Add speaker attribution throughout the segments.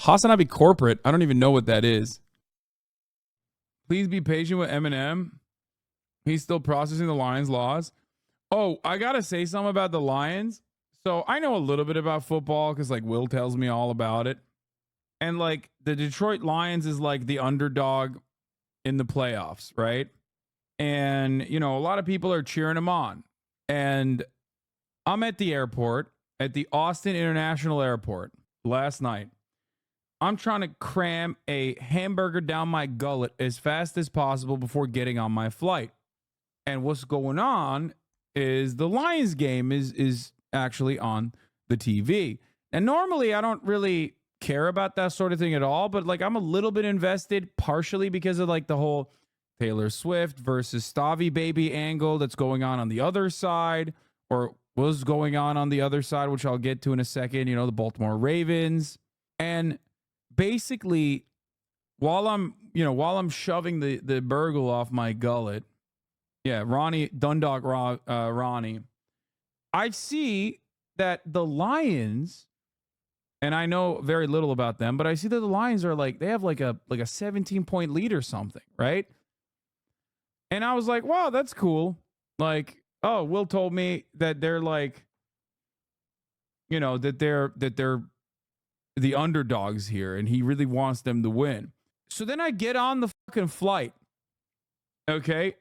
Speaker 1: HasanAbi corporate. I don't even know what that is. Please be patient with Eminem. He's still processing the Lions' laws. Oh, I got to say something about the Lions. So I know a little bit about football because like Will tells me all about it. And like the Detroit Lions is like the underdog in the playoffs, right? And, you know, a lot of people are cheering them on. And I'm at the airport, at the Austin International Airport last night. I'm trying to cram a hamburger down my gullet as fast as possible before getting on my flight. And what's going on is the Lions game is actually on the TV. And normally I don't really care about that sort of thing at all, but like I'm a little bit invested, partially because of like the whole Taylor Swift versus Stavi Baby angle that's going on the other side, or was going on the other side, which I'll get to in a second. You know, the Baltimore Ravens. And basically, while I'm shoving the burgle off my gullet, yeah, Ronnie Dundalk Ronnie, I see that the Lions, and I know very little about them, but I see that the Lions are like, they have like a 17-point lead or something, right? And I was like, wow, that's cool. Like, oh, Will told me that they're like, you know, that they're the underdogs here, and he really wants them to win. So then I get on the fucking flight, okay?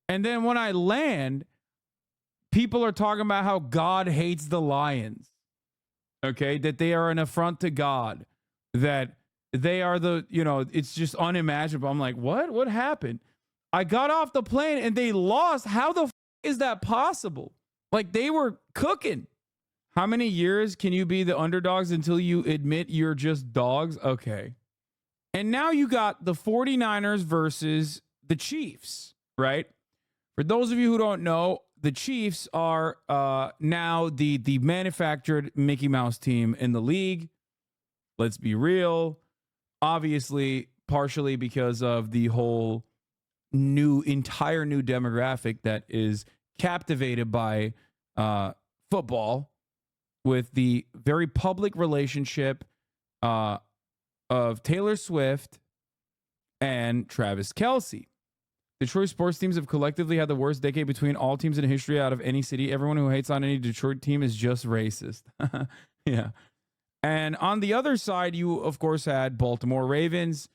Speaker 1: And then when I land, people are talking about how God hates the Lions, okay? That they are an affront to God, that they are it's just unimaginable. I'm like, what? What happened? I got off the plane and they lost. How the is that possible? Like, they were cooking. How many years can you be the underdogs until you admit you're just dogs? Okay. And now you got the 49ers versus the Chiefs, right? For those of you who don't know, the Chiefs are now the manufactured Mickey Mouse team in the league. Let's be real. Obviously, partially because of the whole entire new demographic that is captivated by football, with the very public relationship of Taylor Swift and Travis Kelce. Detroit sports teams have collectively had the worst decade between all teams in history out of any city. Everyone who hates on any Detroit team is just racist. Yeah. And on the other side, you, of course, had Baltimore Ravens.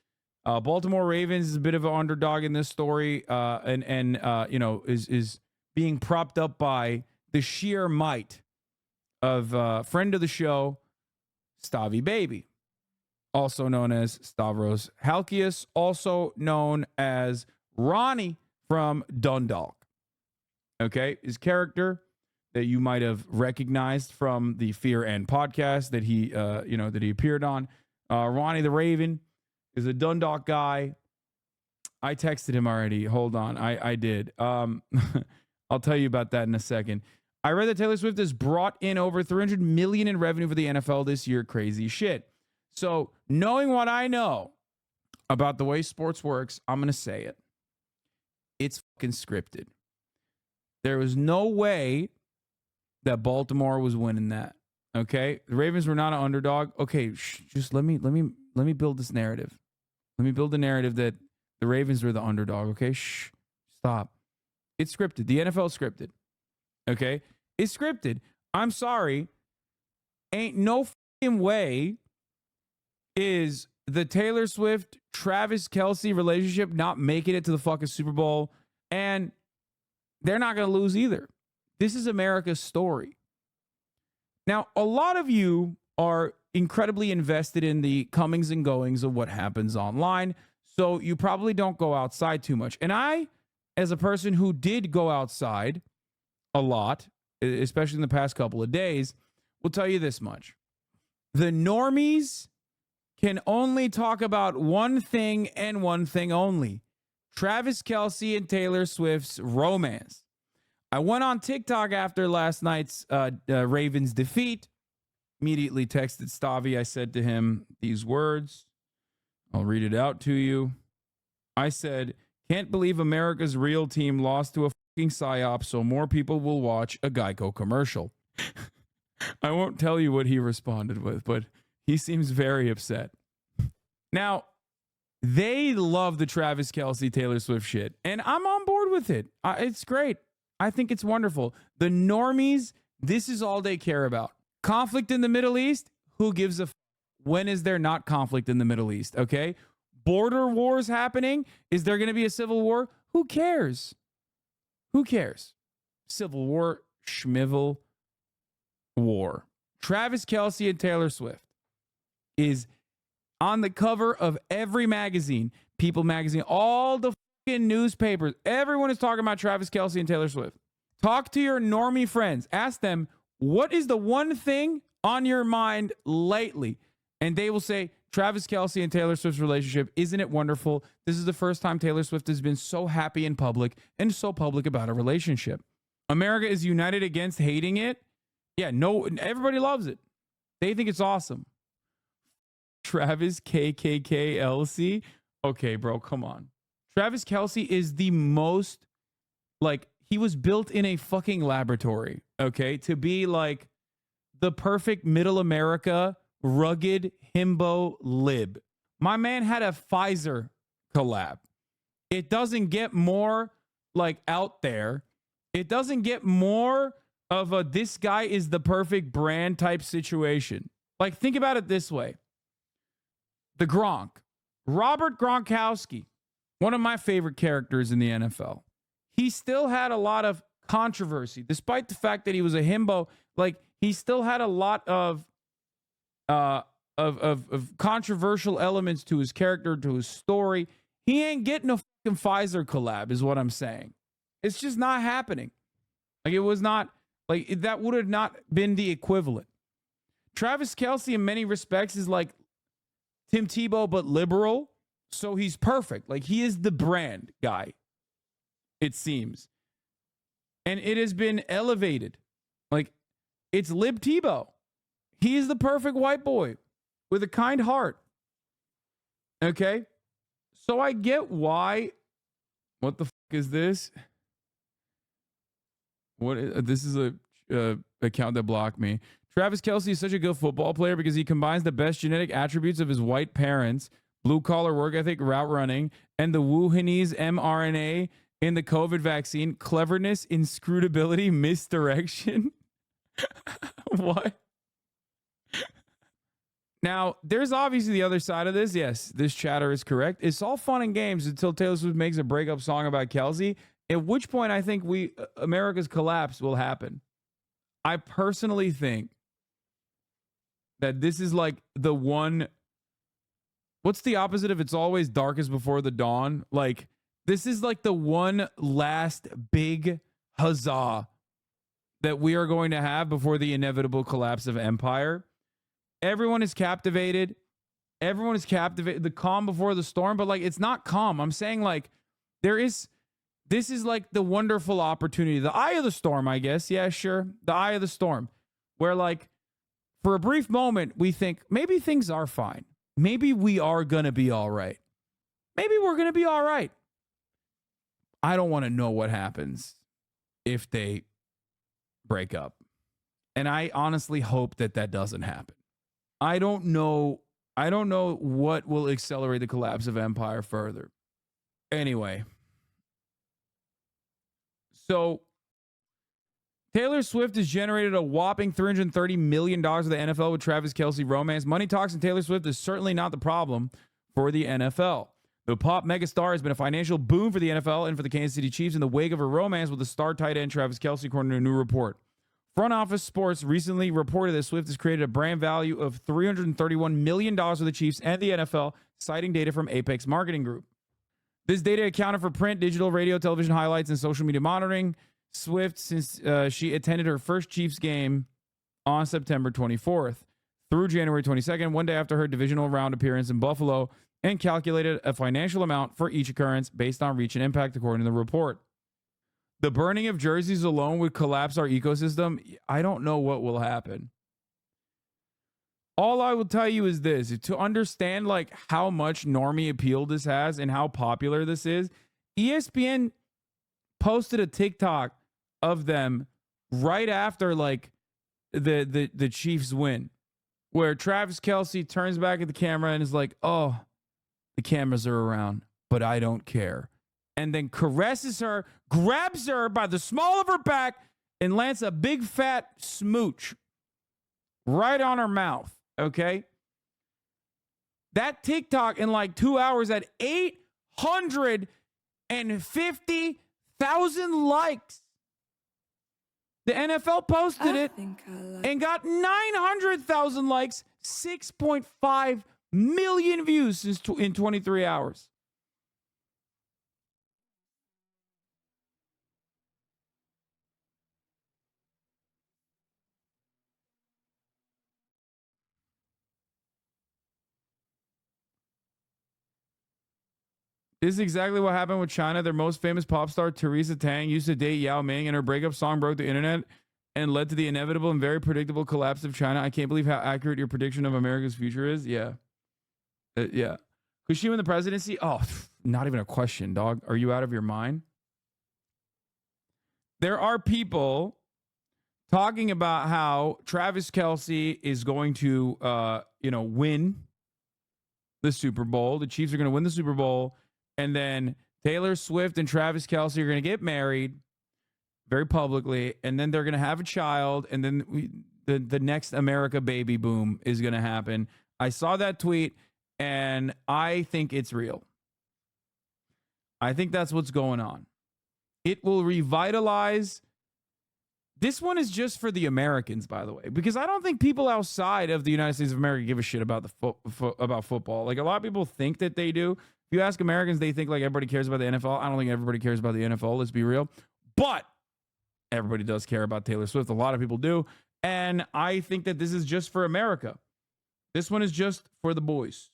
Speaker 1: Baltimore Ravens is a bit of an underdog in this story, is being propped up by the sheer might of friend of the show, Stavi Baby, also known as Stavros Halkias, also known as Ronnie from Dundalk. Okay, his character that you might have recognized from the Fear and podcast that he appeared on. Ronnie the Raven is a Dundalk guy. I texted him already. Hold on, I did. I'll tell you about that in a second. I read that Taylor Swift has brought in over $300 million in revenue for the NFL this year. Crazy shit. So knowing what I know about the way sports works, I'm going to say it. It's fucking scripted. There was no way that Baltimore was winning that. Okay? The Ravens were not an underdog. Okay, just let me build this narrative. Let me build the narrative that the Ravens were the underdog. Okay? Stop. It's scripted. The NFL is scripted. Okay? It's scripted. I'm sorry. Ain't no fucking way is the Taylor Swift Travis Kelce relationship not making it to the fucking Super Bowl, and they're not going to lose either. This is America's story. Now, a lot of you are incredibly invested in the comings and goings of what happens online, so you probably don't go outside too much. And I, as a person who did go outside a lot, especially in the past couple of days, will tell you this much. The normies can only talk about one thing and one thing only: Travis Kelce and Taylor Swift's romance. I went on TikTok after last night's Ravens defeat, immediately texted Stavi. I said to him these words. I'll read it out to you. I said, "Can't believe America's real team lost to a fucking psyop so more people will watch a Geico commercial." I won't tell you what he responded with, but he seems very upset. Now, they love the Travis Kelce, Taylor Swift shit, and I'm on board with it. It's great. I think it's wonderful. The normies, this is all they care about. Conflict in the Middle East, who gives a f? When is there not conflict in the Middle East? Okay. Border wars happening. Is there going to be a civil war? Who cares? Who cares? Civil war, schmivel war. Travis Kelce and Taylor Swift is on the cover of every magazine, People magazine, all the fucking newspapers. Everyone is talking about Travis Kelce and Taylor Swift. Talk to your normie friends. Ask them, what is the one thing on your mind lately? And they will say, Travis Kelce and Taylor Swift's relationship. Isn't it wonderful? This is the first time Taylor Swift has been so happy in public and so public about a relationship. America is united against hating it. Yeah, no, everybody loves it. They think it's awesome. Travis KKKLC. Okay, bro, come on. Travis Kelce is the most, like, he was built in a fucking laboratory, okay, to be like the perfect middle America rugged himbo lib. My man had a Pfizer collab. It doesn't get more like out there. It doesn't get more of a this guy is the perfect brand type situation. Like, think about it this way. The Gronk, Robert Gronkowski, one of my favorite characters in the NFL. He still had a lot of controversy, despite the fact that he was a himbo. Like, he still had a lot of controversial elements to his character, to his story. He ain't getting a fucking Pfizer collab, is what I'm saying. It's just not happening. Like, it was not, like, that would have not been the equivalent. Travis Kelce, in many respects, is like Tim Tebow, but liberal. So he's perfect. Like, he is the brand guy, it seems. And it has been elevated. Like, it's Lib Tebow. He is the perfect white boy with a kind heart. Okay? So I get why. What the fuck is this? This is a account that blocked me. Travis Kelce is such a good football player because he combines the best genetic attributes of his white parents, blue-collar work ethic, route running, and the Wuhanese mRNA in the COVID vaccine, cleverness, inscrutability, misdirection. What? Now, there's obviously the other side of this. Yes, this chatter is correct. It's all fun and games until Taylor Swift makes a breakup song about Kelce, at which point I think America's collapse will happen. I personally think that this is like the one. What's the opposite of it's always darkest before the dawn? Like, this is like the one last big huzzah that we are going to have before the inevitable collapse of empire. Everyone is captivated. Everyone is captivated. The calm before the storm, but like, it's not calm. I'm saying, like, this is like the wonderful opportunity, the eye of the storm, I guess. Yeah, sure. The eye of the storm, where, like, for a brief moment, we think maybe things are fine. Maybe we are going to be all right. Maybe we're going to be all right. I don't want to know what happens if they break up. And I honestly hope that that doesn't happen. I don't know what will accelerate the collapse of empire further. Anyway. So Taylor Swift has generated a whopping $330 million of the NFL with Travis Kelce romance. Money talks and Taylor Swift is certainly not the problem for the NFL. The pop megastar has been a financial boom for the NFL and for the Kansas City Chiefs in the wake of her romance with the star tight end Travis Kelce, according to a new report. Front Office Sports recently reported that Swift has created a brand value of $331 million for the Chiefs and the NFL, citing data from Apex Marketing Group. This data accounted for print, digital, radio, television highlights, and social media monitoring. Swift, since she attended her first Chiefs game on September 24th through January 22nd, one day after her divisional round appearance in Buffalo, and calculated a financial amount for each occurrence based on reach and impact, according to the report. The burning of jerseys alone would collapse our ecosystem. I don't know what will happen. All I will tell you is this: to understand like how much normie appeal this has and how popular this is, ESPN posted a TikTok of them right after like the Chiefs win, where Travis Kelce turns back at the camera and is like, "Oh, The cameras are around, but I don't care. And then caresses her, grabs her by the small of her back, and lands a big fat smooch right on her mouth. Okay? That TikTok in like 2 hours had 850,000 likes. The NFL posted it and got 900,000 likes, 6.5 million views in 23 hours. This is exactly what happened with China. Their most famous pop star, Teresa Tang, used to date Yao Ming, and her breakup song broke the internet and led to the inevitable and very predictable collapse of China. I can't believe how accurate your prediction of America's future is. Yeah. Yeah. Could she win the presidency? Oh, not even a question, dog. Are you out of your mind? There are people talking about how Travis Kelce is going to, win the Super Bowl. The Chiefs are going to win the Super Bowl. And then Taylor Swift and Travis Kelce are going to get married very publicly. And then they're going to have a child. And then the next America baby boom is going to happen. I saw that tweet, and I think it's real. I think that's what's going on. It will revitalize. This one is just for the Americans, by the way, because I don't think people outside of the United States of America give a shit about about football. Like, a lot of people think that they do. If you ask Americans, they think like everybody cares about the NFL. I don't think everybody cares about the NFL. Let's be real. But everybody does care about Taylor Swift. A lot of people do. And I think that this is just for America. This one is just for the boys.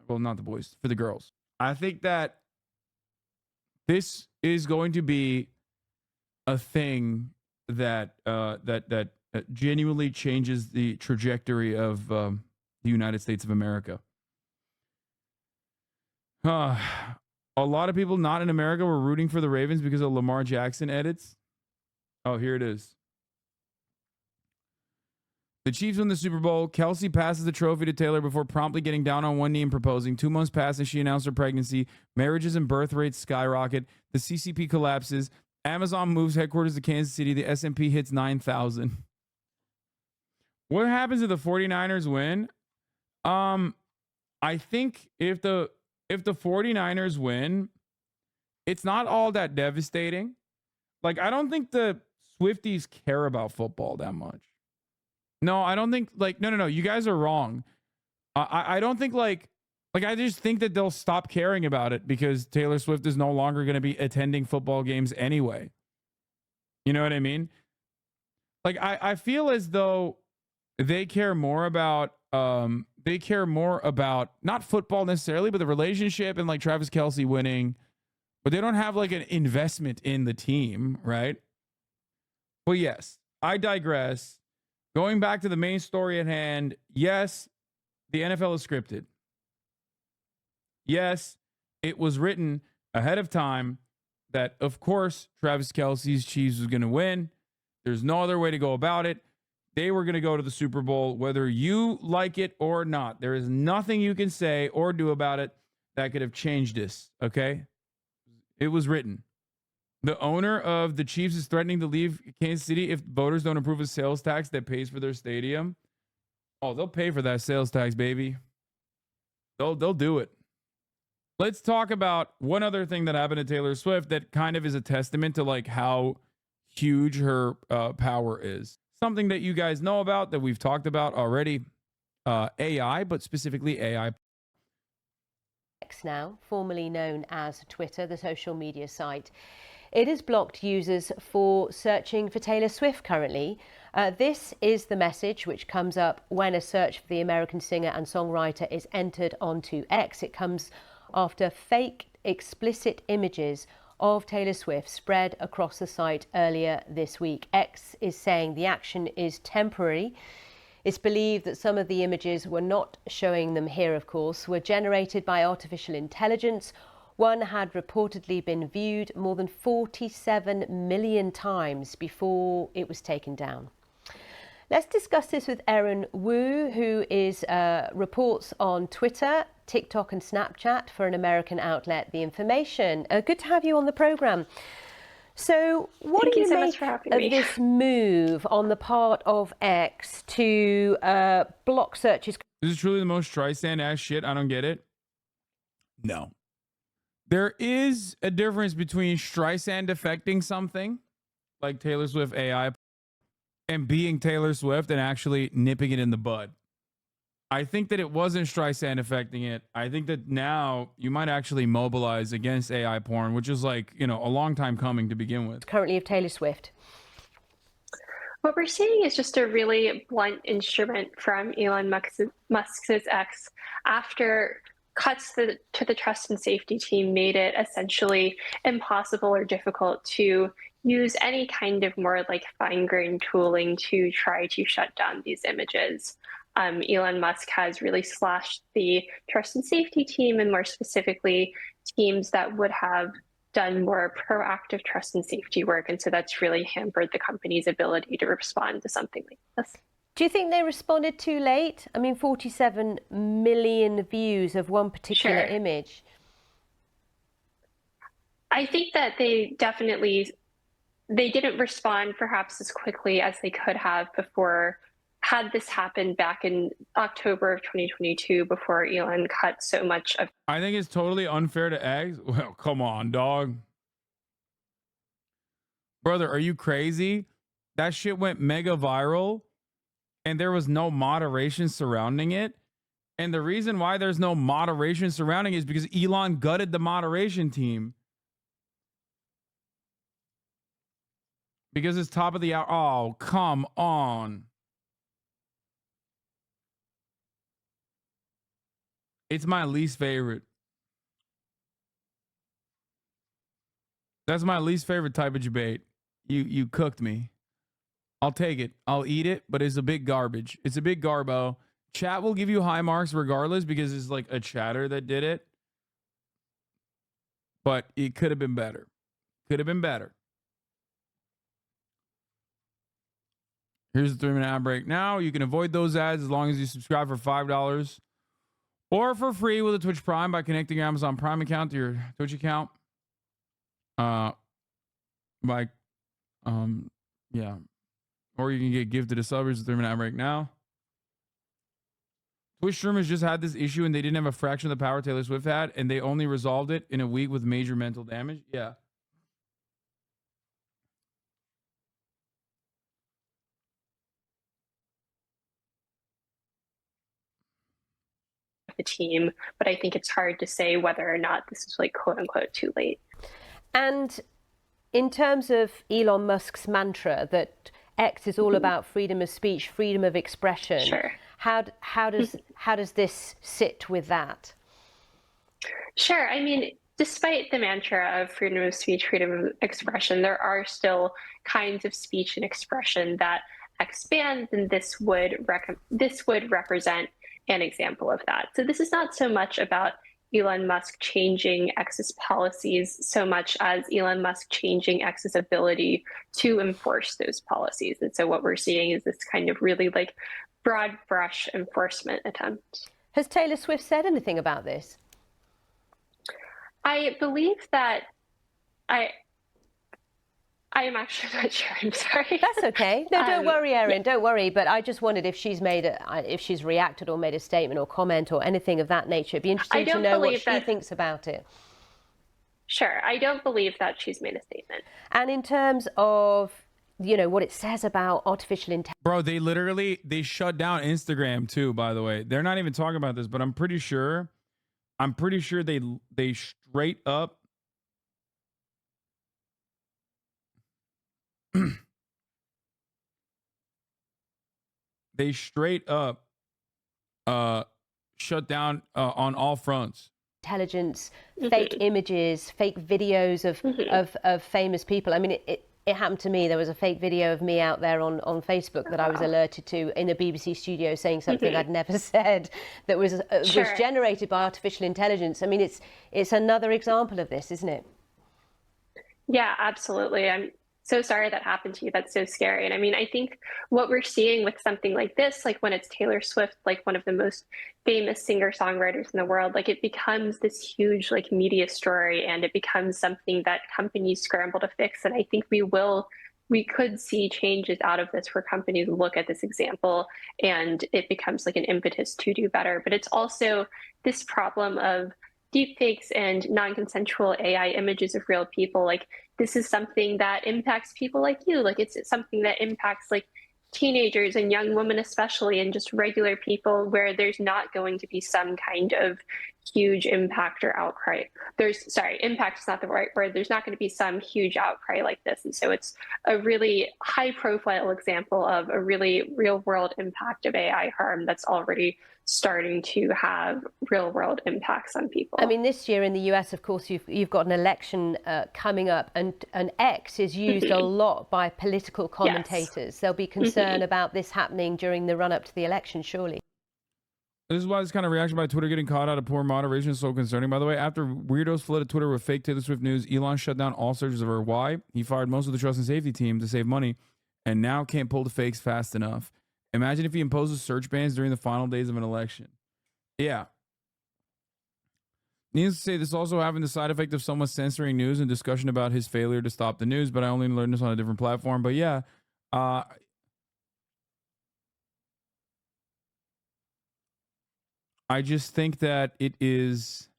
Speaker 1: Well, not the boys, for the girls. I think that this is going to be a thing that genuinely changes the trajectory of the United States of America. A lot of people not in America were rooting for the Ravens because of Lamar Jackson edits. Oh, here it is. The Chiefs win the Super Bowl. Kelce passes the trophy to Taylor before promptly getting down on one knee and proposing. 2 months pass and she announced her pregnancy. Marriages and birth rates skyrocket. The CCP collapses. Amazon moves headquarters to Kansas City. The S&P hits 9,000. What happens if the 49ers win? I think if the 49ers win, it's not all that devastating. Like, I don't think the Swifties care about football that much. No, I don't think, like, no. You guys are wrong. I don't think, like, I just think that they'll stop caring about it because Taylor Swift is no longer going to be attending football games anyway. You know what I mean? Like, I feel as though they care more about, not football necessarily, but the relationship and like Travis Kelce winning, but they don't have like an investment in the team, right? Well, yes, I digress. Going back to the main story at hand, yes, the NFL is scripted. Yes, it was written ahead of time that, of course, Travis Kelce's Chiefs was going to win. There's no other way to go about it. They were going to go to the Super Bowl, whether you like it or not. There is nothing you can say or do about it that could have changed this, okay? It was written. The owner of the Chiefs is threatening to leave Kansas City if voters don't approve a sales tax that pays for their stadium. Oh, they'll pay for that sales tax, baby. They'll do it. Let's talk about one other thing that happened to Taylor Swift that kind of is a testament to like how huge her power is. Something that you guys know about that we've talked about already. AI, but specifically AI.
Speaker 2: X now, formerly known as Twitter, the social media site. It has blocked users for searching for Taylor Swift currently. This is the message which comes up when a search for the American singer and songwriter is entered onto X. It comes after fake explicit images of Taylor Swift spread across the site earlier this week. X is saying the action is temporary. It's believed that some of the images, we're not showing them here of course, were generated by artificial intelligence. One had reportedly been viewed more than 47 million times before it was taken down. Let's discuss this with Erin Wu, who is reports on Twitter, TikTok and Snapchat for an American outlet, The Information. Good to have you on the programme. So what do you make of this move on the part of X to block searches?
Speaker 1: This is truly the most Streisand-ass shit. I don't get it. No. There is a difference between Streisand affecting something, like Taylor Swift AI, and being Taylor Swift and actually nipping it in the bud. I think that it wasn't Streisand affecting it. I think that now you might actually mobilize against AI porn, which is like, a long time coming to begin with.
Speaker 2: Currently of Taylor Swift.
Speaker 3: What we're seeing is just a really blunt instrument from Elon Musk's X after cuts to the trust and safety team made it essentially impossible or difficult to use any kind of more like fine-grained tooling to try to shut down these images. Elon Musk has really slashed the trust and safety team, and more specifically, teams that would have done more proactive trust and safety work. And so that's really hampered the company's ability to respond to something like this.
Speaker 2: Do you think they responded too late? I mean, 47 million views of one particular image.
Speaker 3: I think that they didn't respond perhaps as quickly as they could have before, had this happened back in October of 2022, before Elon cut so much of.
Speaker 1: I think it's totally unfair to X. Well, come on, dog. Brother, are you crazy? That shit went mega viral and there was no moderation surrounding it. And the reason why there's no moderation surrounding it is because Elon gutted the moderation team. Because it's top of the hour. Oh, come on. It's my least favorite. That's my least favorite type of debate. You cooked me. I'll take it. I'll eat it, but it's a big garbage. It's a big garbo. Chat will give you high marks regardless because it's like a chatter that did it. But it could have been better. Could have been better. Here's the 3-minute ad break. Now you can avoid those ads as long as you subscribe for $5 or for free with a Twitch Prime by connecting your Amazon Prime account to your Twitch account. Yeah. Or you can get gifted a sub. Here's the 3-minute ad break now. Twitch streamers just had this issue and they didn't have a fraction of the power Taylor Swift had, and they only resolved it in a week with major mental damage. Yeah.
Speaker 3: The team, but I think it's hard to say whether or not this is like quote unquote too late.
Speaker 2: And in terms of Elon Musk's mantra that X is all about freedom of speech, freedom of expression, how does this sit with that?
Speaker 3: Sure. I mean, despite the mantra of freedom of speech, freedom of expression, there are still kinds of speech and expression that X bans, and this would represent an example of that. So this is not so much about Elon Musk changing X's policies so much as Elon Musk changing X's ability to enforce those policies. And so what we're seeing is this kind of really like broad brush enforcement attempt.
Speaker 2: Has Taylor Swift said anything about this?
Speaker 3: I believe that I am actually not sure. I'm sorry.
Speaker 2: That's okay. No, don't worry, Erin. Yeah. Don't worry. But I just wondered if she's if she's reacted or made a statement or comment or anything of that nature. It'd be interesting to know what she thinks about it.
Speaker 3: Sure. I don't believe that she's made a statement.
Speaker 2: And in terms of, what it says about artificial intelligence.
Speaker 1: Bro, they shut down Instagram too, by the way. They're not even talking about this, but I'm pretty sure they straight up shut down on all fronts.
Speaker 2: Intelligence, fake images, fake videos of famous people. I mean, it happened to me. There was a fake video of me out there on Facebook that I was alerted to in a BBC studio saying something I'd never said that was generated by artificial intelligence. I mean, it's another example of this, isn't it?
Speaker 3: Yeah, absolutely. so sorry that happened to you. That's so scary. And I mean, I think what we're seeing with something like this, like when it's Taylor Swift, like one of the most famous singer-songwriters in the world, like it becomes this huge like media story, and it becomes something that companies scramble to fix. And I think we could see changes out of this where companies look at this example and it becomes like an impetus to do better. But it's also this problem of deepfakes and non-consensual AI images of real people. Like this is something that impacts people like you. Like it's something that impacts like teenagers and young women especially, and just regular people, where there's not going to be some kind of huge impact or outcry. Impact is not the right word. There's not going to be some huge outcry like this. And so it's a really high profile example of a really real world impact of AI harm that's already starting to have real world impacts on people.
Speaker 2: I mean, this year in the US, of course, you've got an election coming up, and X is used a lot by political commentators. Yes. There'll be concern about this happening during the run up to the election, surely.
Speaker 1: This is why this kind of reaction by Twitter getting caught out of poor moderation is so concerning, by the way. After weirdos flooded Twitter with fake Taylor Swift news, Elon shut down all searches of her. Why? He fired most of the trust and safety team to save money, and now can't pull the fakes fast enough. Imagine if he imposes search bans during the final days of an election. Yeah. Needless to say, this also having the side effect of someone censoring news and discussion about his failure to stop the news, but I only learned this on a different platform. But yeah, I just think that it is...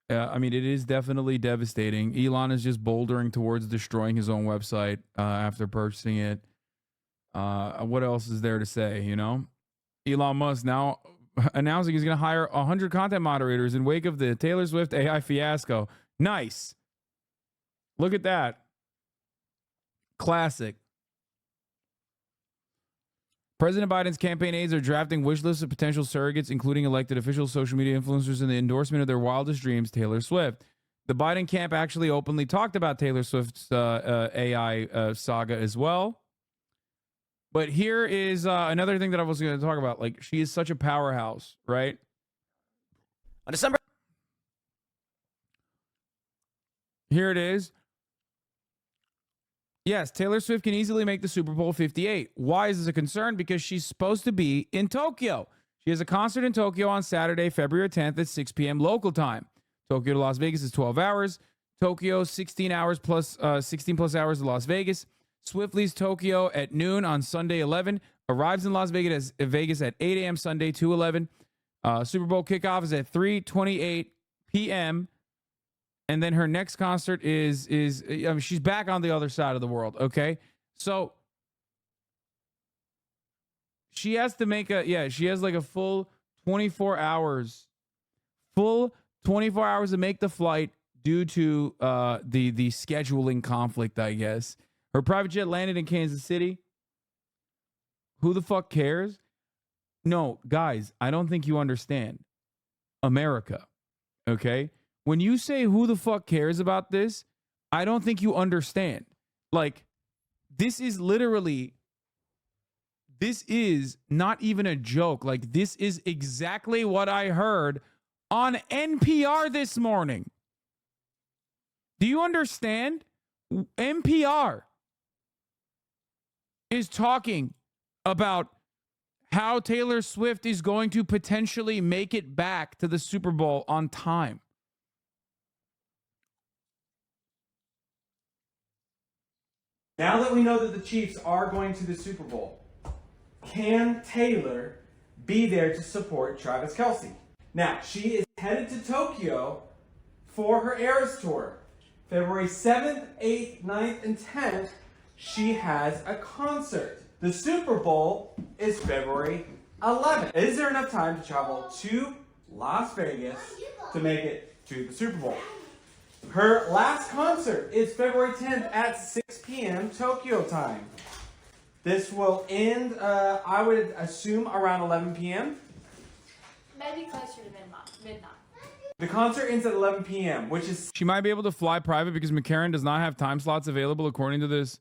Speaker 1: I mean, it is definitely devastating. Elon is just bouldering towards destroying his own website after purchasing it. What else is there to say, you know? Elon Musk now announcing he's going to hire 100 content moderators in wake of the Taylor Swift AI fiasco. Nice. Look at that. Classic. President Biden's campaign aides are drafting wish lists of potential surrogates, including elected officials, social media influencers, and the endorsement of their wildest dreams, Taylor Swift. The Biden camp actually openly talked about Taylor Swift's AI saga as well. But here is another thing that I was going to talk about. Like, she is such a powerhouse, right?
Speaker 4: On December...
Speaker 1: Here it is. Yes, Taylor Swift can easily make the Super Bowl 58. Why is this a concern? Because she's supposed to be in Tokyo. She has a concert in Tokyo on Saturday, February 10th at 6 p.m. local time. Tokyo to Las Vegas is 12 hours. Tokyo, 16 hours plus 16 plus hours to Las Vegas. Swift leaves Tokyo at noon on Sunday 11. Arrives in Las Vegas at 8 a.m. Sunday 2/11. Super Bowl kickoff is at 3:28 p.m. And then her next concert is I mean, she's back on the other side of the world. Okay, so she has to make she has like a full 24 hours to make the flight due to the scheduling conflict, I guess. Her private jet landed in Kansas City. Who the fuck cares? No, guys, I don't think you understand. America, okay? When you say who the fuck cares about this, I don't think you understand. Like, this is not even a joke. Like, this is exactly what I heard on NPR this morning. Do you understand? NPR is talking about how Taylor Swift is going to potentially make it back to the Super Bowl on time.
Speaker 5: Now that we know that the Chiefs are going to the Super Bowl, can Taylor be there to support Travis Kelce? Now, she is headed to Tokyo for her Eras Tour. February 7th, 8th, 9th, and 10th, she has a concert. The Super Bowl is February 11th. Is there enough time to travel to Las Vegas to make it to the Super Bowl? Her last concert is February 10th at 6 p.m. Tokyo time. This will end, I would assume, around 11 p.m.
Speaker 6: Maybe closer to midnight.
Speaker 5: The concert ends at 11 p.m., which is...
Speaker 1: She might be able to fly private because McCarran does not have time slots available according to this.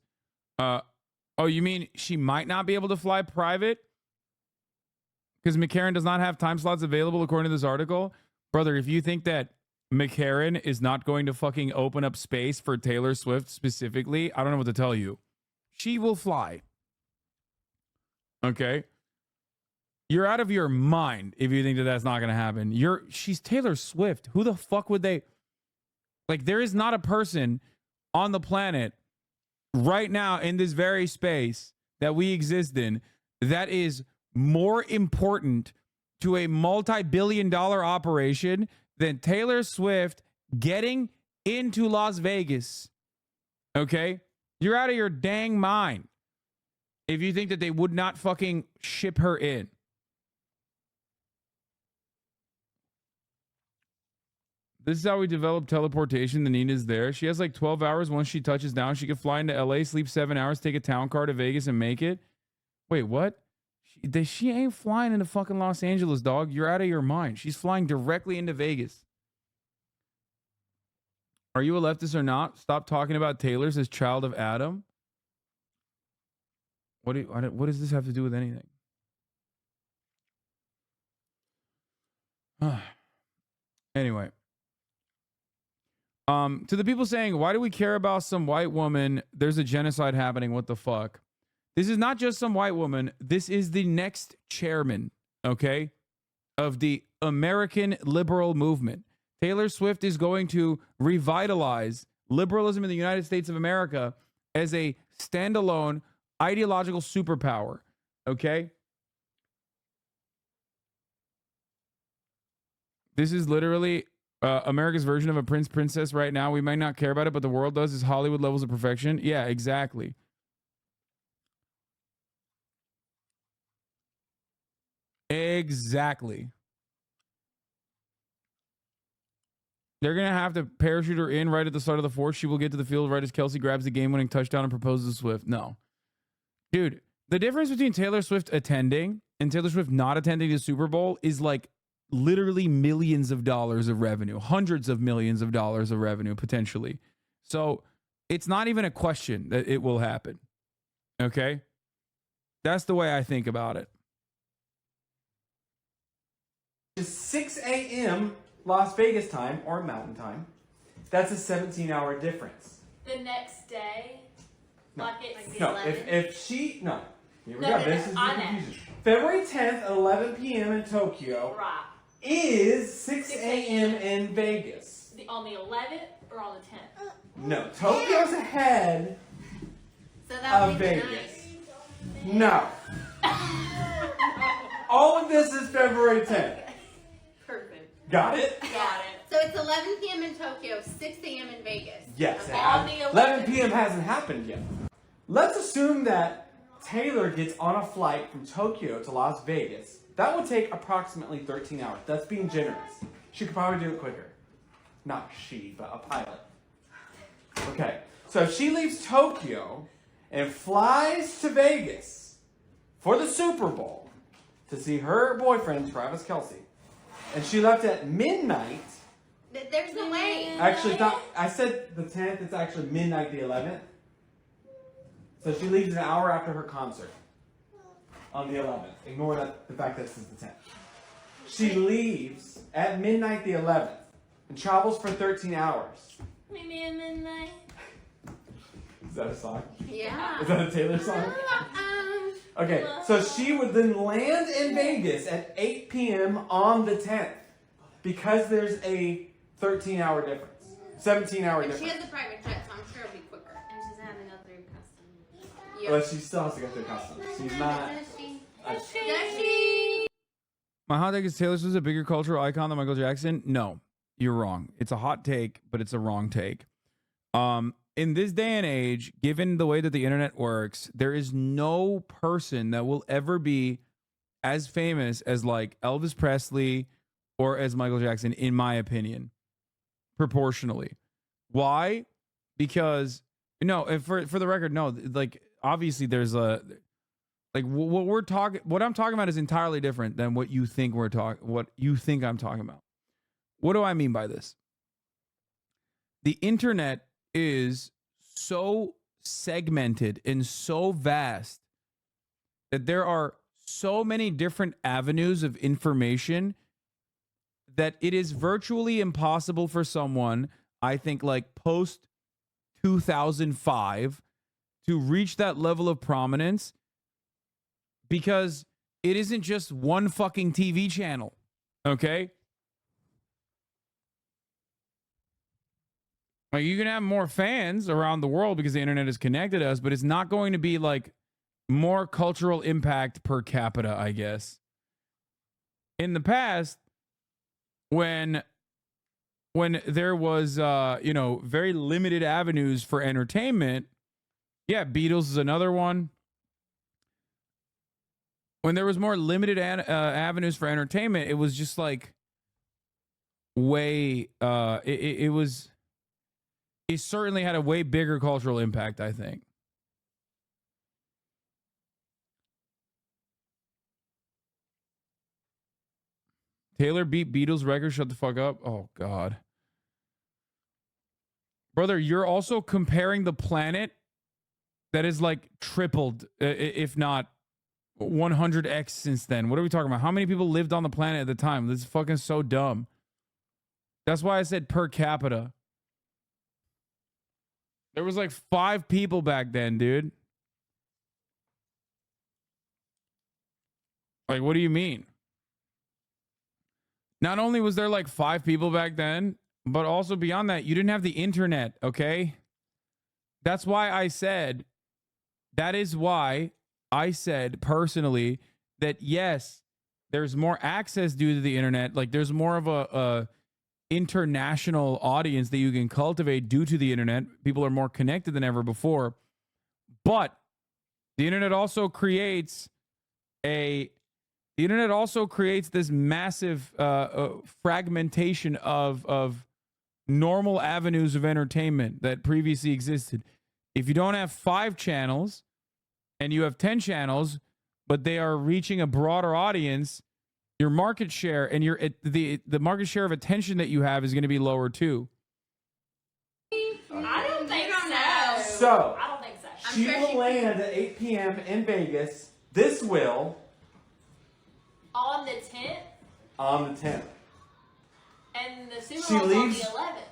Speaker 1: Oh, you mean she might not be able to fly private? Because McCarran does not have time slots available according to this article? Brother, if you think that McCarran is not going to fucking open up space for Taylor Swift specifically, I don't know what to tell you. She will fly. Okay? You're out of your mind if you think that that's not going to happen. She's Taylor Swift. Who the fuck would they... Like, there is not a person on the planet right now in this very space that we exist in that is more important to a multi-billion-dollar operation than Taylor Swift getting into Las Vegas. Okay? You're out of your dang mind if you think that they would not fucking ship her in. This is how we develop teleportation. The Nina's there. She has like 12 hours. Once she touches down, she can fly into LA, sleep 7 hours, take a town car to Vegas and make it. Wait, what? She ain't flying into fucking Los Angeles, dog. You're out of your mind. She's flying directly into Vegas. Are you a leftist or not? Stop talking about Taylor's as child of Adam. What does this have to do with anything? Anyway. To the people saying, why do we care about some white woman? There's a genocide happening. What the fuck? This is not just some white woman. This is the next chairman, okay, of the American liberal movement. Taylor Swift is going to revitalize liberalism in the United States of America as a standalone ideological superpower, okay? This is literally America's version of a princess right now. We might not care about it, but the world does. Is Hollywood levels of perfection? Yeah, exactly. Exactly. They're going to have to parachute her in right at the start of the fourth. She will get to the field right as Kelsey grabs the game-winning touchdown and proposes to Swift. No. Dude, the difference between Taylor Swift attending and Taylor Swift not attending the Super Bowl is like literally millions of dollars of revenue, hundreds of millions of dollars of revenue, potentially. So it's not even a question that it will happen. Okay? That's the way I think about it.
Speaker 5: It's 6 a.m. Las Vegas time or Mountain Time. That's a 17-hour difference.
Speaker 6: The next day,
Speaker 5: No.
Speaker 6: like it's
Speaker 5: No,
Speaker 6: 11.
Speaker 5: if she no. Here we
Speaker 6: No,
Speaker 5: go.
Speaker 6: no,
Speaker 5: This
Speaker 6: no,
Speaker 5: is the
Speaker 6: I know.
Speaker 5: confusion. February 10th at 11 p.m. in Tokyo
Speaker 6: Right.
Speaker 5: is 6 a.m. in Vegas.
Speaker 6: On the 11th or on the 10th?
Speaker 5: No, Tokyo's ahead
Speaker 7: So that
Speaker 5: of
Speaker 7: would be
Speaker 5: Vegas. No. All of this is February 10th.
Speaker 6: Perfect.
Speaker 5: Got it?
Speaker 6: Got it.
Speaker 7: So it's 11 p.m. in Tokyo, 6 a.m. in Vegas.
Speaker 5: Yes.
Speaker 7: Okay.
Speaker 6: On the
Speaker 5: 11 p.m. hasn't happened yet. Let's assume that Taylor gets on a flight from Tokyo to Las Vegas. That would take approximately 13 hours. That's being generous. She could probably do it quicker. Not she, but a pilot. Okay. So if she leaves Tokyo and flies to Vegas for the Super Bowl to see her boyfriend, Travis Kelce, and she left at midnight.
Speaker 7: There's no way.
Speaker 5: Actually, I said the 10th. It's actually midnight the 11th. So she leaves an hour after her concert on the 11th. Ignore the fact that this is the 10th. She leaves at midnight the 11th and travels for 13 hours.
Speaker 6: Meet me at midnight.
Speaker 5: Is that a song?
Speaker 7: Yeah.
Speaker 5: Is that a Taylor song? Okay, so she would then land in Vegas at 8 p.m. on the 10th because there's a 13-hour difference, 17-hour
Speaker 7: And
Speaker 5: difference.
Speaker 7: she has a private jet, so I'm sure it'll be quicker.
Speaker 8: And she's having to go through customs.
Speaker 7: Yep.
Speaker 5: But she still has to go through customs. She's not.
Speaker 7: Does she?
Speaker 5: a-
Speaker 7: Does she?
Speaker 1: My hot take is Taylor Swift is a bigger cultural icon than Michael Jackson. No, you're wrong. It's a hot take, but it's a wrong take. In this day and age, given the way that the internet works, there is no person that will ever be as famous as like Elvis Presley or as Michael Jackson, in my opinion, proportionally. Why? Because for the record, no, like obviously there's a like what I'm talking about is entirely different than what you think what you think I'm talking about. What do I mean by this? The internet is so segmented and so vast that there are so many different avenues of information that it is virtually impossible for someone, I think, like post 2005 to reach that level of prominence because it isn't just one fucking TV channel, okay? Like, you can have more fans around the world because the internet has connected us, but it's not going to be like more cultural impact per capita, I guess. In the past, when there was very limited avenues for entertainment, yeah, Beatles is another one. When there was more limited avenues for entertainment, it was just like way it certainly had a way bigger cultural impact, I think. Taylor beat Beatles record. Shut the fuck up. Oh, God. Brother, you're also comparing the planet that is like tripled, if not 100x since then. What are we talking about? How many people lived on the planet at the time? This is fucking so dumb. That's why I said per capita. There was like 5 people back then, dude. Like, what do you mean? Not only was there like 5 people back then, but also beyond that, you didn't have the internet, okay? That's why I said, that is why I said personally that yes, there's more access due to the internet. Like there's more of a international audience that you can cultivate due to the internet. People are more connected than ever before. But the internet also creates this massive fragmentation of normal avenues of entertainment that previously existed. If you don't have 5 channels and you have 10 channels, but they are reaching a broader audience, your market share and the market share of attention that you have is going to be lower too.
Speaker 6: I don't think so.
Speaker 5: So,
Speaker 6: I don't think so.
Speaker 5: she will land at 8 p.m. in Vegas. This will.
Speaker 6: On the 10th?
Speaker 5: On the 10th.
Speaker 6: And the Super
Speaker 5: She
Speaker 6: Bowl's on the
Speaker 5: leaves-
Speaker 6: 11th.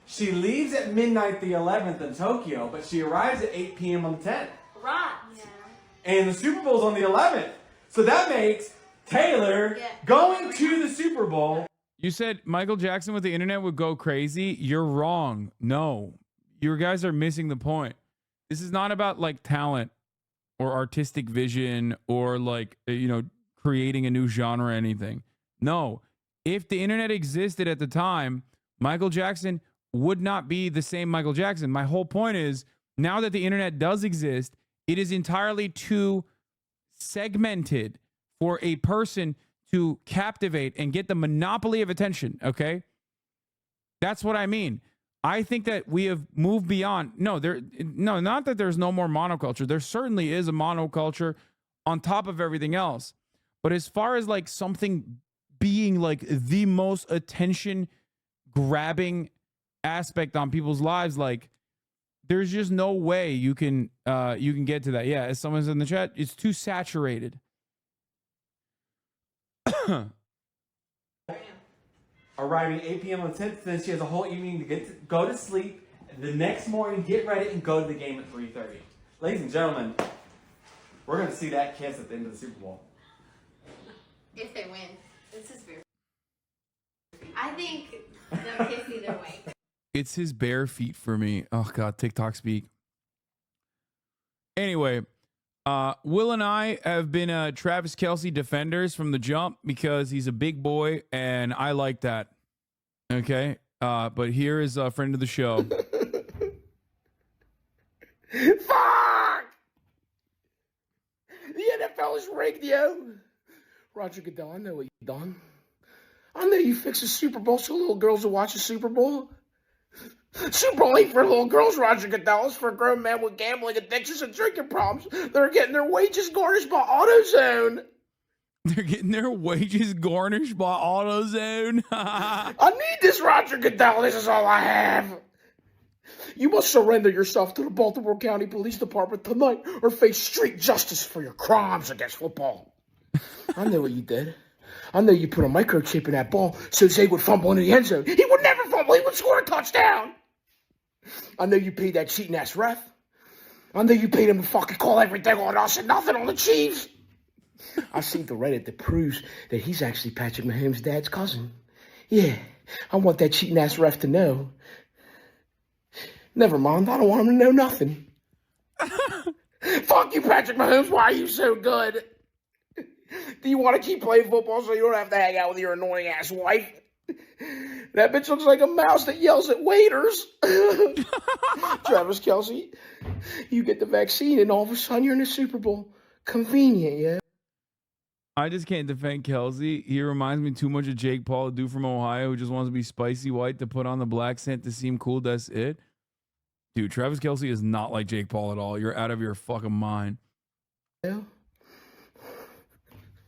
Speaker 5: She leaves at midnight the 11th in Tokyo, but she arrives at 8 p.m. on the 10th.
Speaker 6: Right.
Speaker 7: Yeah.
Speaker 5: And the Super Bowl's on the 11th. So that makes Taylor going to the Super Bowl.
Speaker 1: You said Michael Jackson with the internet would go crazy. You're wrong. No, you guys are missing the point. This is not about like talent or artistic vision or like, creating a new genre or anything. No, if the internet existed at the time, Michael Jackson would not be the same Michael Jackson. My whole point is now that the internet does exist, it is entirely too segmented for a person to captivate and get the monopoly of attention, okay? That's what I mean. I think that we have moved beyond. No, not that there's no more monoculture. There certainly is a monoculture on top of everything else. But as far as like something being like the most attention grabbing aspect on people's lives, like there's just no way you can get to that. Yeah, as someone's in the chat, it's too saturated.
Speaker 5: Arriving 8 p.m. on the 10th, then she has a whole evening to go to sleep. The next morning, get ready and go to the game at 3:30. Ladies and gentlemen, we're going to see that kiss at the end of the Super Bowl.
Speaker 7: If they win. This is very. I think they'll kiss either way.
Speaker 1: It's his bare feet for me. Oh, God, TikTok speak. Anyway, Will and I have been Travis Kelce defenders from the jump because he's a big boy, and I like that. Okay? But here is a friend of the show.
Speaker 9: Fuck! The NFL is rigged, yo. Roger Goodell, I know what you done. I know you fix a Super Bowl so little girls will watch a Super Bowl. Super Bowl ain't for little girls, Roger Goodell. It's for grown men with gambling addictions and drinking problems that are getting their wages garnished by AutoZone.
Speaker 1: They're getting their wages garnished by AutoZone.
Speaker 9: I need this, Roger Goodell. This is all I have. You must surrender yourself to the Baltimore County Police Department tonight or face street justice for your crimes against football. I know what you did. I know you put a microchip in that ball so Zay would fumble into the end zone. He would never fumble. He would score a touchdown. I know you paid that cheating ass ref. I know you paid him to fucking call everything on us and nothing on the Chiefs. I seen the Reddit that proves that he's actually Patrick Mahomes' dad's cousin. Yeah, I want that cheating ass ref to know. Never mind, I don't want him to know nothing. Fuck you, Patrick Mahomes. Why are you so good? Do you want to keep playing football so you don't have to hang out with your annoying ass wife? That bitch looks like a mouse that yells at waiters. Travis Kelce, you get the vaccine and all of a sudden you're in the Super Bowl. Convenient, yeah.
Speaker 1: I just can't defend Kelsey. He reminds me too much of Jake Paul, a dude from Ohio who just wants to be spicy white to put on the black scent to seem cool. That's it. Dude, Travis Kelce is not like Jake Paul at all. You're out of your fucking mind.
Speaker 9: Yeah.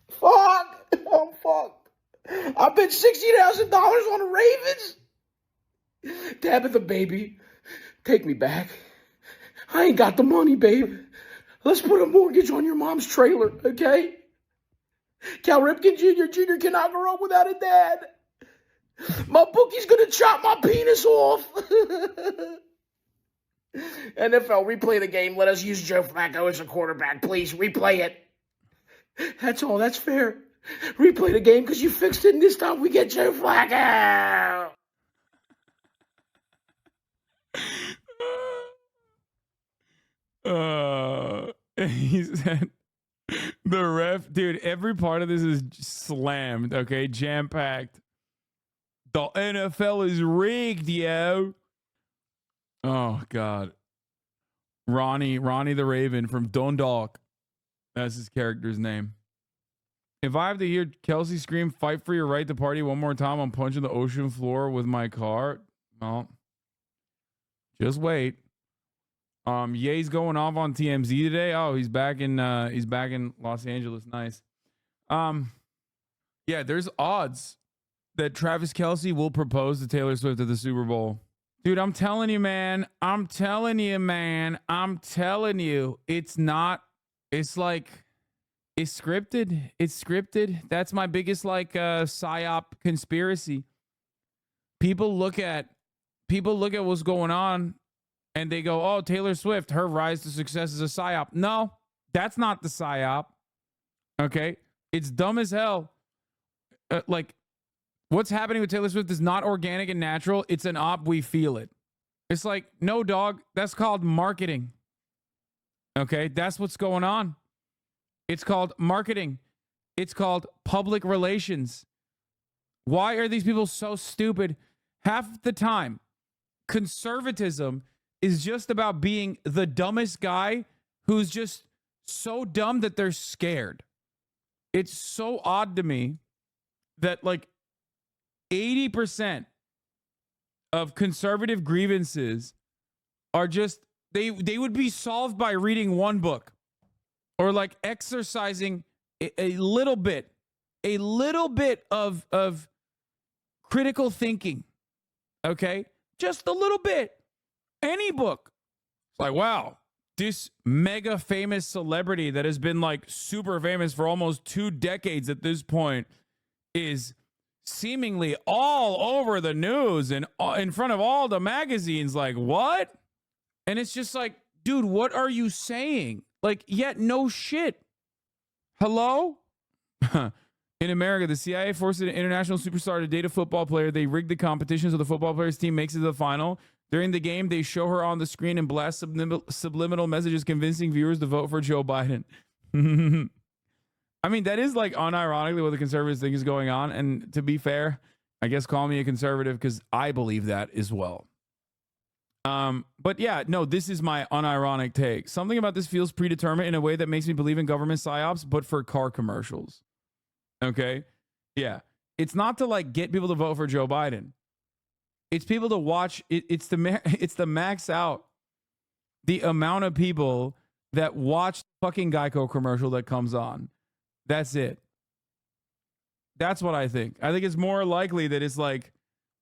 Speaker 9: Fuck! I'm fucked. I bet $60,000 on the Ravens. Tabitha, baby, take me back. I ain't got the money, babe. Let's put a mortgage on your mom's trailer, okay? Cal Ripken Jr. cannot grow up without a dad. My bookie's gonna chop my penis off. NFL, replay the game. Let us use Joe Flacco as a quarterback, please. Replay it. That's all. That's fair. Replay the game because you fixed it, and this time we get Joe Flacco.
Speaker 1: He said the ref, dude, every part of this is slammed, okay? Jam-packed. The NFL is rigged, yo. Oh, God. Ronnie the Raven from Dundalk. That's his character's name. If I have to hear Kelsey scream, fight for your right to party one more time, I'm punching the ocean floor with my car. Well, just wait. Ye's going off on TMZ today. Oh, he's back in Los Angeles. Nice. Yeah, there's odds that Travis Kelce will propose to Taylor Swift at the Super Bowl. Dude, I'm telling you, man. It's not, it's like, it's scripted. That's my biggest psyop conspiracy. People look at what's going on and they go, oh, Taylor Swift, her rise to success is a psyop. No, that's not the psyop. Okay. It's dumb as hell. What's happening with Taylor Swift is not organic and natural. It's an op. We feel it. It's like, no, dog, that's called marketing. Okay. That's what's going on. It's called marketing. It's called public relations. Why are these people so stupid? Half the time, conservatism is just about being the dumbest guy who's just so dumb that they're scared. It's so odd to me that 80% of conservative grievances are just, they would be solved by reading one book or exercising a little bit of critical thinking. Okay. Just a little bit. Any book. It's like, wow, this mega famous celebrity that has been super famous for almost 2 decades at this point is seemingly all over the news and in front of all the magazines. What? And it's just dude, what are you saying? Yet no shit. Hello? In America, the CIA forced an international superstar to date a football player. They rigged the competition so the football player's team makes it to the final. During the game, they show her on the screen and blast subliminal messages convincing viewers to vote for Joe Biden. I mean, that is unironically what the conservatives think is going on. And to be fair, I guess call me a conservative because I believe that as well. But yeah, no, this is my unironic take. Something about this feels predetermined in a way that makes me believe in government psyops, but for car commercials. Okay? Yeah. It's not to get people to vote for Joe Biden. It's people to watch. It's the max out the amount of people that watch the fucking Geico commercial that comes on. That's it. That's what I think. I think it's more likely that it's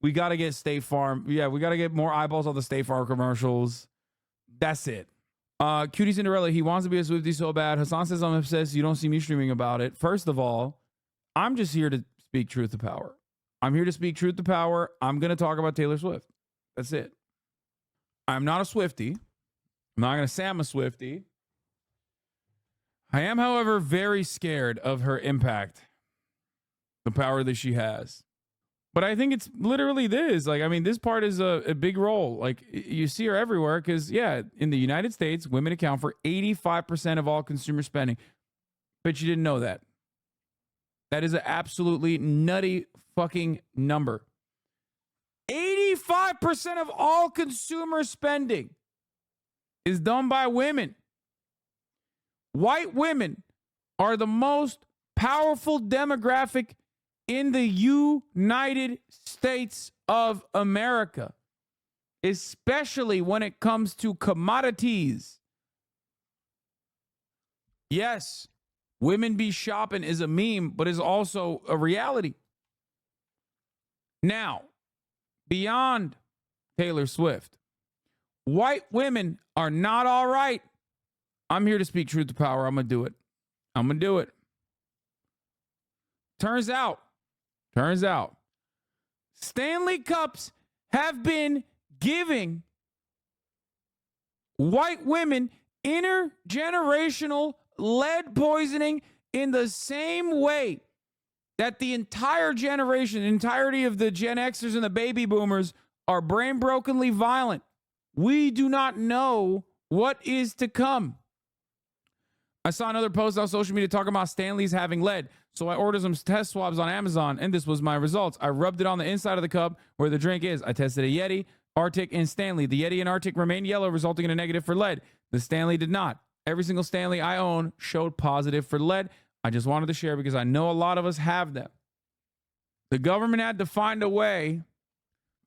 Speaker 1: we got to get State Farm. Yeah, we got to get more eyeballs on the State Farm commercials. That's it. Cutie Cinderella, he wants to be a Swiftie so bad. Hasan says I'm obsessed. You don't see me streaming about it. First of all, I'm just here to speak truth to power. I'm here to speak truth to power. I'm going to talk about Taylor Swift. That's it. I'm not a Swiftie. I'm not going to say I'm a Swiftie. I am, however, very scared of her impact, the power that she has. But I think it's literally this. Like, I mean, this part is a big role. Like, you see her everywhere because, yeah, in the United States, women account for 85% of all consumer spending. But you didn't know that. That is an absolutely nutty fucking number. 85% of all consumer spending is done by women. White women are the most powerful demographic in the United States of America, especially when it comes to commodities. Yes, women be shopping is a meme, but is also a reality. Now, beyond Taylor Swift, white women are not all right. I'm here to speak truth to power. I'm going to do it. I'm going to do it. Turns out, Stanley Cups have been giving white women intergenerational lead poisoning in the same way that the entire generation, the entirety of the Gen Xers and the baby boomers are brain brokenly violent. We do not know what is to come. I saw another post on social media talking about Stanley's having lead. So I ordered some test swabs on Amazon, and this was my results. I rubbed it on the inside of the cup where the drink is. I tested a Yeti, Arctic, and Stanley. The Yeti and Arctic remained yellow, resulting in a negative for lead. The Stanley did not. Every single Stanley I own showed positive for lead. I just wanted to share because I know a lot of us have them. The government had to find a way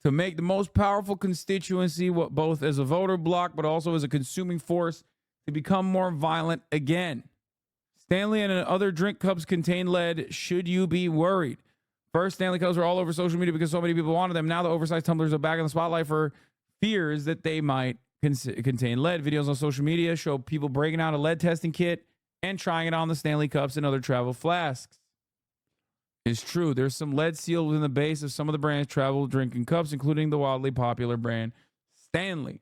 Speaker 1: to make the most powerful constituency, both as a voter bloc, but also as a consuming force, to become more violent again. Stanley and other drink cups contain lead. Should you be worried? First, Stanley Cups were all over social media because so many people wanted them. Now the oversized tumblers are back in the spotlight for fears that they might contain lead. Videos on social media show people breaking out a lead testing kit and trying it on the Stanley Cups and other travel flasks. It's true. There's some lead sealed within the base of some of the brand's travel drinking cups, including the wildly popular brand Stanley.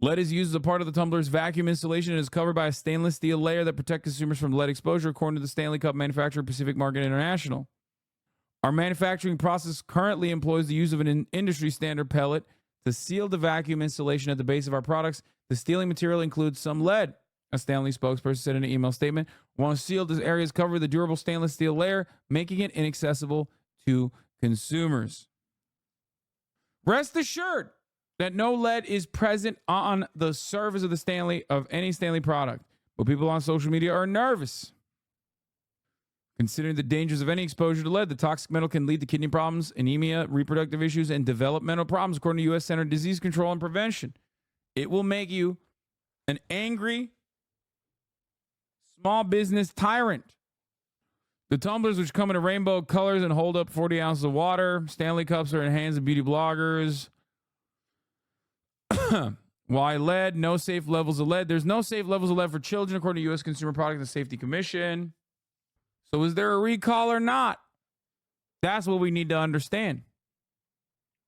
Speaker 1: Lead is used as a part of the tumbler's vacuum installation and is covered by a stainless steel layer that protects consumers from lead exposure, according to the Stanley Cup manufacturer Pacific Market International. Our manufacturing process currently employs the use of an industry standard pellet to seal the vacuum installation at the base of our products. The sealing material includes some lead, a Stanley spokesperson said in an email statement. Once sealed, this area is covered with a durable stainless steel layer, making it inaccessible to consumers. Rest assured that no lead is present on the surface of any Stanley product. But people on social media are nervous. Considering the dangers of any exposure to lead, the toxic metal can lead to kidney problems, anemia, reproductive issues, and developmental problems, according to U.S. Center for Disease Control and Prevention. It will make you an angry small business tyrant. The tumblers, which come in a rainbow colors and hold up 40 ounces of water. Stanley Cups are in hands of beauty bloggers. Why lead? No safe levels of lead. There's no safe levels of lead for children, according to U.S. Consumer Product and Safety Commission. So is there a recall or not? That's what we need to understand.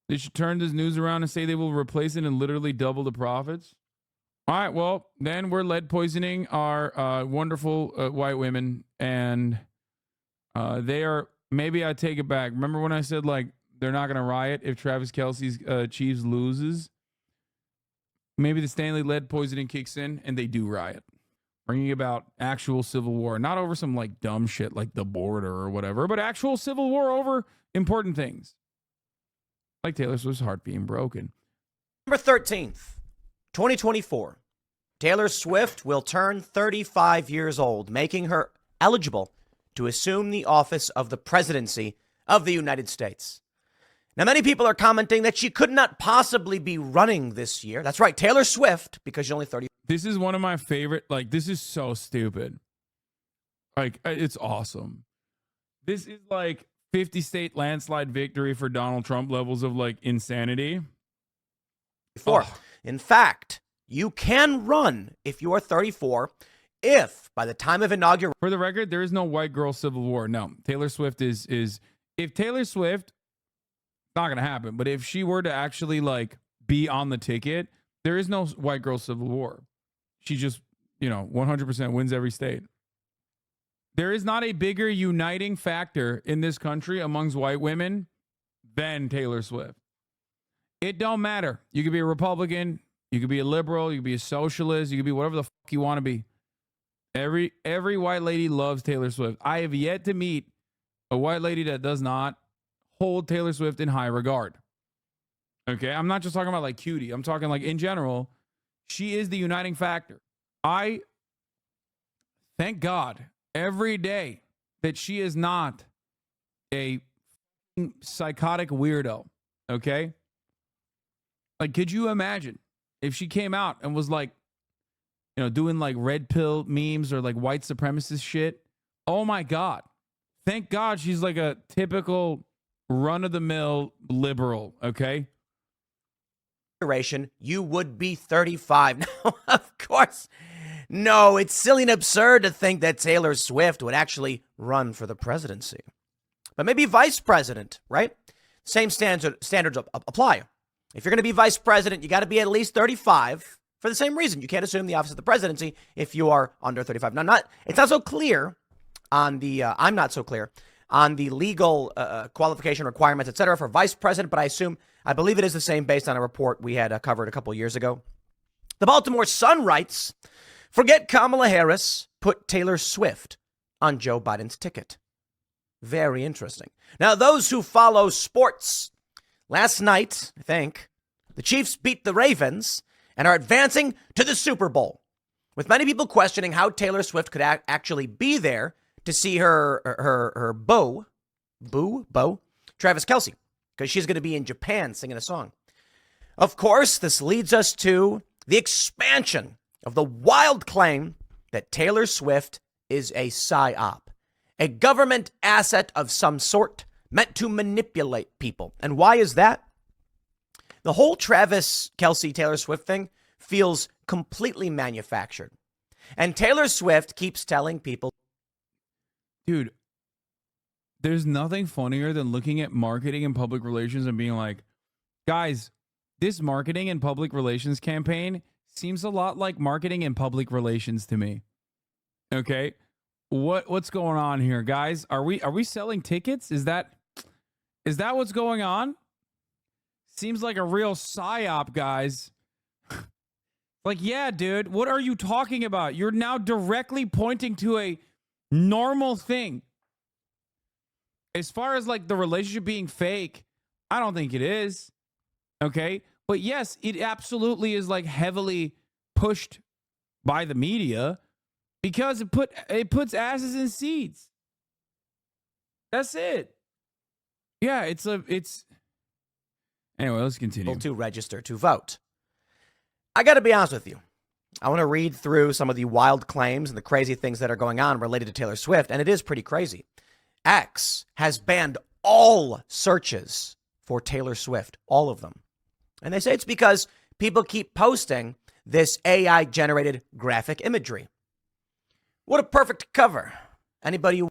Speaker 1: They should turn this news around and say they will replace it and literally double the profits. All right, well, then we're lead poisoning our wonderful white women, and they are, maybe I take it back. Remember when I said, like, they're not going to riot if Travis Kelce's Chiefs loses? Maybe the Stanley lead poisoning kicks in and they do riot, bringing about actual civil war, not over some like dumb shit like the border or whatever, but actual civil war over important things like Taylor Swift's heart being broken.
Speaker 4: November 13th, 2024, Taylor Swift will turn 35 years old, making her eligible to assume the office of the presidency of the United States. Now, many people are commenting that she could not possibly be running this year. That's right, Taylor Swift, because she's only 30.
Speaker 1: This is one of my favorite, like, this is so stupid. Like, it's awesome. This is like 50 state landslide victory for Donald Trump levels of, like, insanity.
Speaker 4: In fact, you can run if you are 34 if by the time of inauguration,
Speaker 1: For the record, there is no white girl civil war. No, Taylor Swift is if Taylor Swift, not gonna happen. But if she were to actually like be on the ticket, there is no white girl civil war. She just 100% wins every state. There is not a bigger uniting factor in this country amongst white women than Taylor Swift. It don't matter. You could be a Republican, you could be a liberal, you could be a socialist, you could be whatever the fuck you want to be. Every white lady loves Taylor Swift. I have yet to meet a white lady that does not hold Taylor Swift in high regard. Okay, I'm not just talking about like cutie. I'm talking like in general. She is the uniting factor. I thank God every day that she is not a psychotic weirdo. Okay, like could you imagine if she came out and was like, doing like red pill memes or like white supremacist shit? Oh my God. Thank God she's like a typical run of the mill liberal. Okay.
Speaker 4: you would be 35. Now, of course, no, it's silly and absurd to think that Taylor Swift would actually run for the presidency. But maybe vice president, right? Same standards apply. If you're going to be vice president, you got to be at least 35. For the same reason, you can't assume the office of the presidency if you are under 35. Now, it's not so clear on the, I'm not so clear on the legal qualification requirements, et cetera, for vice president, but I believe it is the same based on a report we had covered a couple years ago. The Baltimore Sun writes, forget Kamala Harris, put Taylor Swift on Joe Biden's ticket. Very interesting. Now, those who follow sports, last night, I think, the Chiefs beat the Ravens and are advancing to the Super Bowl, with many people questioning how Taylor Swift could actually be there to see her beau, Travis Kelce, because she's going to be in Japan singing a song. Of course, this leads us to the expansion of the wild claim that Taylor Swift is a psyop, a government asset of some sort meant to manipulate people. And why is that? The whole Travis Kelce Taylor Swift thing feels completely manufactured. And Taylor Swift keeps telling people,
Speaker 1: dude, there's nothing funnier than looking at marketing and public relations and being like, guys, this marketing and public relations campaign seems a lot like marketing and public relations to me. Okay? What's going on here, guys? Are we selling tickets? Is that what's going on? Seems like a real psyop, guys. Like, yeah, dude, what are you talking about? You're now directly pointing to a normal thing. As far as like the relationship being fake, I don't think it is. Okay. But yes, it absolutely is like heavily pushed by the media because it puts asses in seats. That's it. Yeah, it's anyway, let's continue.
Speaker 4: To register to vote. I got to be honest with you. I want to read through some of the wild claims and the crazy things that are going on related to Taylor Swift, and it is pretty crazy. X has banned all searches for Taylor Swift, all of them. And they say it's because people keep posting this AI-generated graphic imagery. What a perfect cover. Anybody?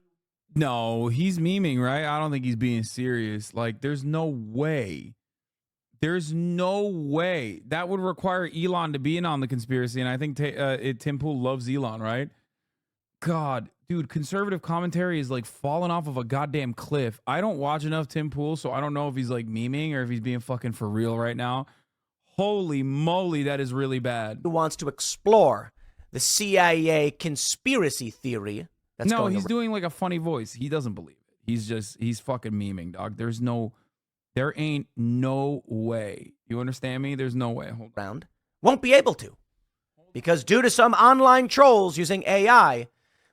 Speaker 1: No, he's memeing, right? I don't think he's being serious. Like, there's no way. There's no way. That would require Elon to be in on the conspiracy, and I think Tim Pool loves Elon, right? God, dude, conservative commentary is like falling off of a goddamn cliff. I don't watch enough Tim Pool, so I don't know if he's like memeing or if he's being fucking for real right now. Holy moly, that is really bad.
Speaker 4: Who wants to explore the CIA conspiracy theory that's
Speaker 1: no,
Speaker 4: going
Speaker 1: he's
Speaker 4: around.
Speaker 1: doing like a funny voice. He doesn't believe it. He's fucking memeing, dog. There ain't no way. You understand me? There's no way. Hold
Speaker 4: on. Won't be able to. Because due to some online trolls using AI,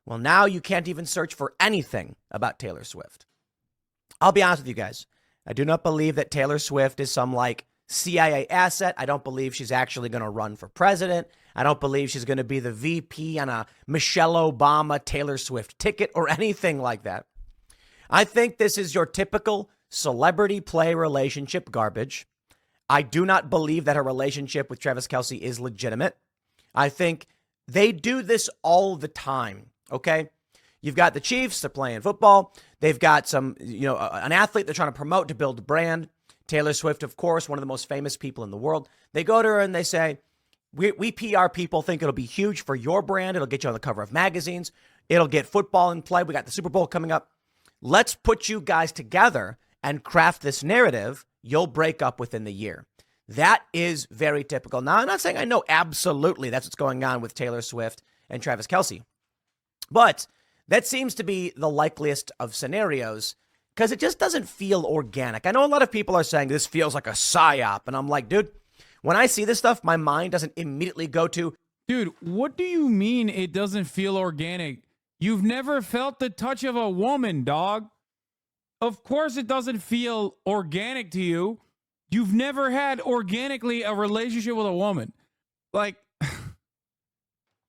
Speaker 4: well, now you can't even search for anything about Taylor Swift. I'll be honest with you guys. I do not believe that Taylor Swift is some like CIA asset. I don't believe she's actually going to run for president. I don't believe she's going to be the VP on a Michelle Obama Taylor Swift ticket or anything like that. I think this is your typical celebrity play relationship garbage. I do not believe that her relationship with Travis Kelce is legitimate. I think They do this all the time, okay? You've got the Chiefs, they're playing football. They've got some, an athlete they're trying to promote to build a brand. Taylor Swift, of course, one of the most famous people in the world. They go to her and they say, we PR people think it'll be huge for your brand. It'll get you on the cover of magazines. It'll get football in play. We got the Super Bowl coming up. Let's put you guys together and craft this narrative. You'll break up within the year. That is very typical. Now, I'm not saying I know absolutely that's what's going on with Taylor Swift and Travis Kelce, but that seems to be the likeliest of scenarios because it just doesn't feel organic. I know a lot of people are saying this feels like a psyop, and I'm like, dude, when I see this stuff, my mind doesn't immediately go to,
Speaker 1: dude, what do you mean it doesn't feel organic? You've never felt the touch of a woman, dog. Of course it doesn't feel organic to you. You've never had organically a relationship with a woman. Like,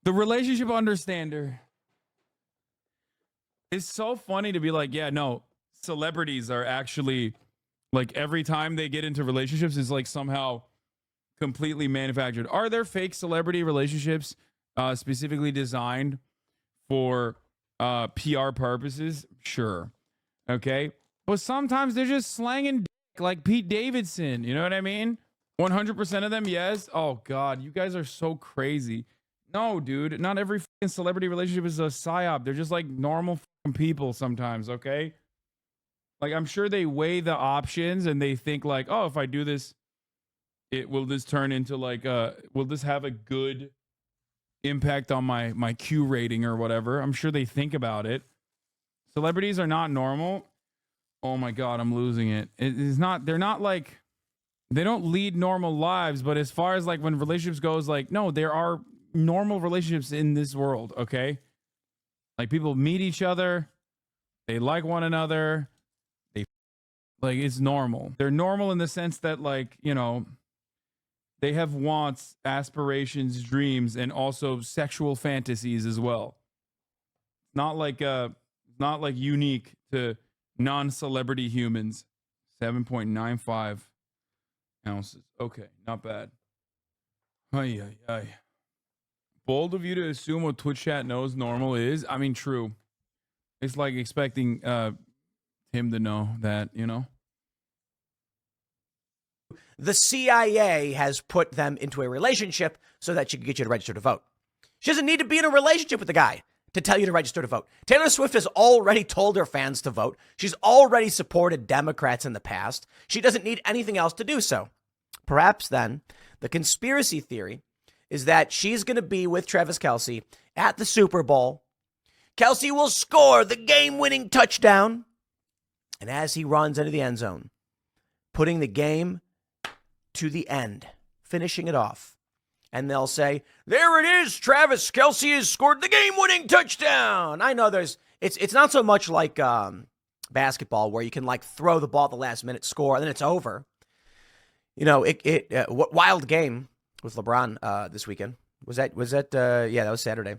Speaker 1: the relationship understander. It's so funny to be like, yeah, no, celebrities are actually, like, every time they get into relationships is like somehow completely manufactured. Are there fake celebrity relationships specifically designed for PR purposes? Sure. Okay. But sometimes they're just slanging dick like Pete Davidson. You know what I mean? 100% of them, yes. Oh, God. You guys are so crazy. No, dude. Not every fucking celebrity relationship is a psyop. They're just like normal fucking people sometimes, okay? Like, I'm sure they weigh the options and they think like, oh, if I do this, will this turn into like, will this have a good impact on my Q rating or whatever? I'm sure they think about it. Celebrities are not normal. Oh my God, I'm losing it. It is not, they're not like, they don't lead normal lives, but as far as like when relationships goes, like, no, there are normal relationships in this world, okay? Like people meet each other, they like one another, like it's normal. They're normal in the sense that like, they have wants, aspirations, dreams, and also sexual fantasies as well. Not like unique to non-celebrity humans. 7.95 ounces. Okay, not bad. Ay, ay, ay. Bold of you to assume what Twitch chat knows normal is. I mean, true. It's like expecting him to know that,
Speaker 4: the CIA has put them into a relationship so that she can get you to register to vote. She doesn't need to be in a relationship with the guy to tell you to register to vote. Taylor Swift has already told her fans to vote. She's already supported Democrats in the past. She doesn't need anything else to do so. Perhaps then the conspiracy theory is that she's going to be with Travis Kelce at the Super Bowl. Kelce will score the game-winning touchdown. And as he runs into the end zone, putting the game to the end, finishing it off. And they'll say, there it is, Travis Kelce has scored the game-winning touchdown. I know it's not so much like basketball where you can like throw the ball at the last minute, score, and then it's over. Wild game with LeBron this weekend. Yeah, that was Saturday.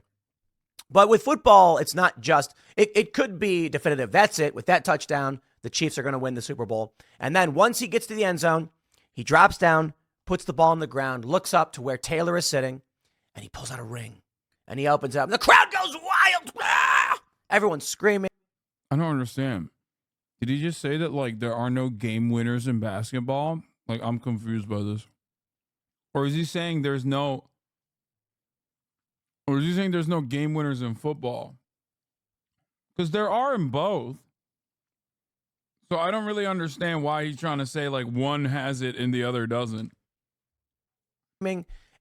Speaker 4: But with football, it's not just, it could be definitive. That's it. With that touchdown, the Chiefs are going to win the Super Bowl. And then once he gets to the end zone, he drops down, puts the ball on the ground, looks up to where Taylor is sitting, and he pulls out a ring. And he opens up, and the crowd goes wild. Ah! Everyone's screaming.
Speaker 1: I don't understand. Did he just say that, like, there are no game winners in basketball? Like, I'm confused by this. Or is he saying there's no game winners in football? Because there are in both. So I don't really understand why he's trying to say, like, one has it and the other doesn't.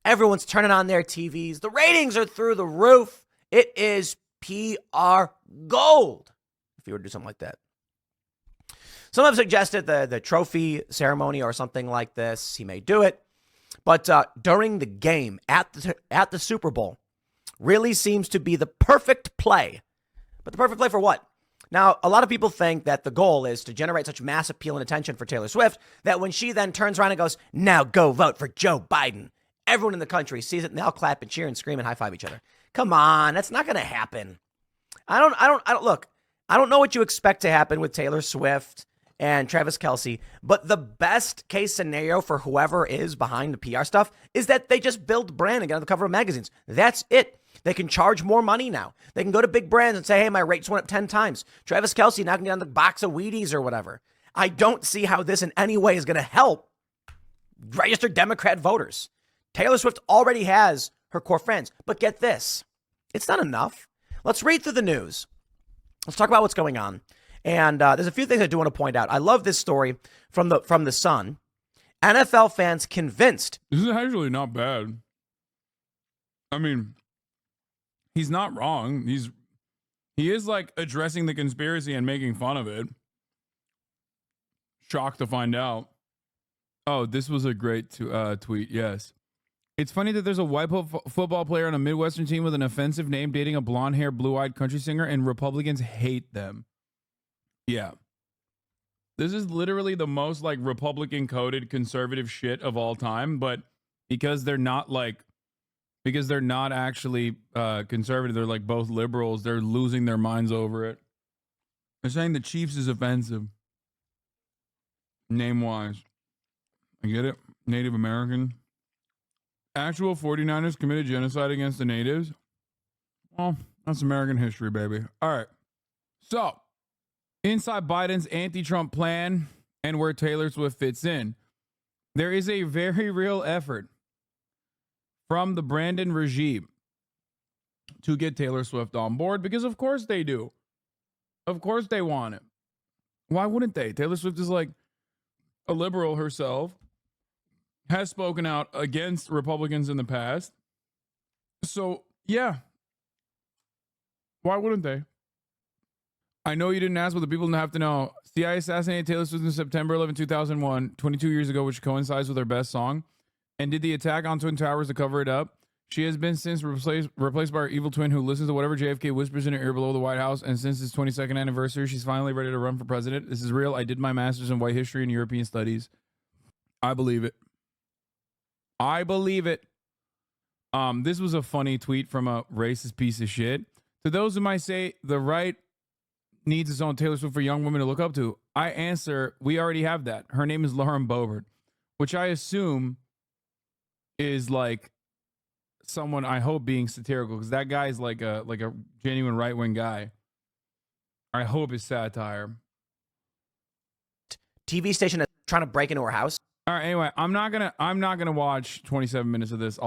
Speaker 4: Everyone's turning on their TVs. The ratings are through the roof. It is PR gold if you were to do something like that. Some have suggested the trophy ceremony or something like this. He may do it. But during the game at the Super Bowl really seems to be the perfect play. But the perfect play for what? Now, a lot of people think that the goal is to generate such mass appeal and attention for Taylor Swift that when she then turns around and goes, now go vote for Joe Biden, everyone in the country sees it and they'll clap and cheer and scream and high five each other. Come on, that's not going to happen. I don't know what you expect to happen with Taylor Swift and Travis Kelce, but the best case scenario for whoever is behind the PR stuff is that they just build brand and get on the cover of magazines. That's it. They can charge more money now. They can go to big brands and say, hey, my rates went up 10 times. Travis Kelce now can get on the box of Wheaties or whatever. I don't see how this in any way is going to help registered Democrat voters. Taylor Swift already has her core fans. But get this. It's not enough. Let's read through the news. Let's talk about what's going on. And there's a few things I do want to point out. I love this story from the Sun. NFL fans convinced.
Speaker 1: This is actually not bad. I mean, he's not wrong. He is like addressing the conspiracy and making fun of it. Shocked to find out. Oh, this was a great tweet. Yes. It's funny that there's a white football player on a Midwestern team with an offensive name dating a blonde-haired, blue-eyed country singer, and Republicans hate them. Yeah. This is literally the most like Republican-coded conservative shit of all time, but because they're not actually conservative, they're like both liberals, they're losing their minds over it. They're saying the Chiefs is offensive. Name-wise. I get it. Native American. Actual 49ers committed genocide against the natives. Well, that's American history, baby. All right. So, inside Biden's anti-Trump plan and where Taylor Swift fits in, there is a very real effort from the Brandon regime to get Taylor Swift on board because of course they do. Of course they want it. Why wouldn't they? Taylor Swift is like a liberal herself, has spoken out against Republicans in the past. So, yeah. Why wouldn't they? I know you didn't ask, but the people have to know. CIA assassinated Taylor Swift on September 11, 2001, 22 years ago, which coincides with her best song, and did the attack on Twin Towers to cover it up. She has been since replaced by her evil twin who listens to whatever JFK whispers in her ear below the White House, and since its 22nd anniversary, she's finally ready to run for president. This is real. I did my master's in white history and European studies. I believe it. I believe it. This was a funny tweet from a racist piece of shit. To those who might say the right needs its own Taylor Swift for young women to look up to, I answer, we already have that. Her name is Lauren Boebert, which I assume is like someone, I hope, being satirical, because that guy is like a genuine right-wing guy. I hope it's satire.
Speaker 4: TV station that's trying to break into her house.
Speaker 1: All right, anyway, I'm not gonna watch 27 minutes of this.